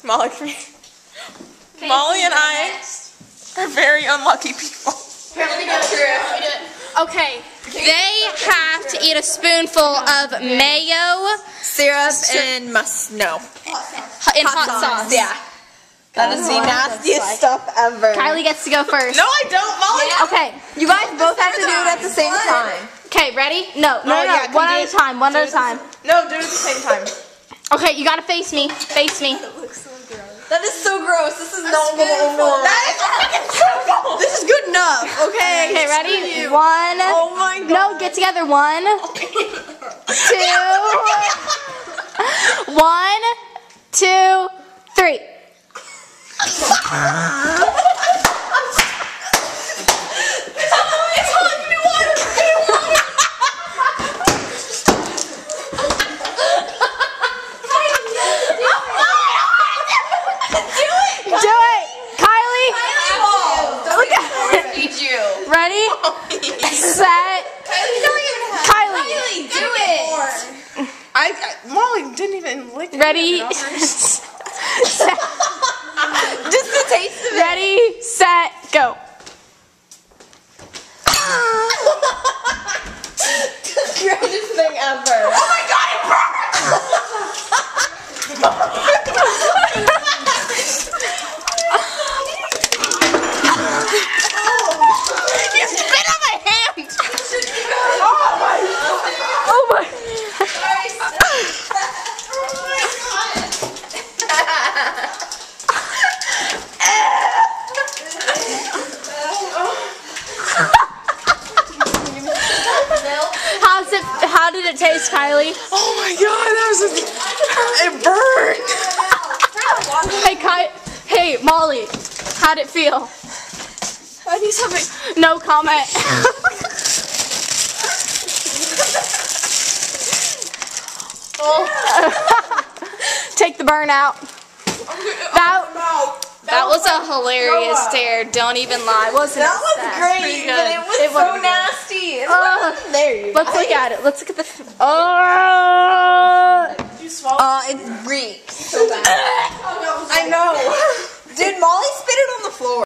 Molly and I are very unlucky people. Here, let me go through it. Okay, they have to eat a spoonful of mayo, Syrup and and hot sauce. Yeah. That is the nastiest stuff ever. Kylie gets to go first. No, I don't, Molly. Okay, You guys both have to do it at the same time. okay, ready? No. yeah, One at a time. One at a time. No, do it at the same time. Okay, you gotta face me. Face me. That is so gross. This is not good. This is good enough, okay? Okay, ready? One. Oh my god. No, get together. 1, 2. 1, 2, 3. Do it, Kylie. Look at it. Ready? Set. Kylie. Do it. Molly didn't even lick it. Ready? Just the taste of it. Ready, set, go. Greatest thing ever. Oh my god, it You spit on my hand! Oh my. How did it taste, Kylie? Oh my god, that was it burned! Hey, Molly, how'd it feel? I need something. No comment. Take the burn out. That was a hilarious dare. Don't even lie. Wasn't That it? was That's great, pretty but good. it was so wasn't good. nasty. There you Let's look at it. Let's look at the. It reeks so bad. I know. Did Molly spit it on the floor?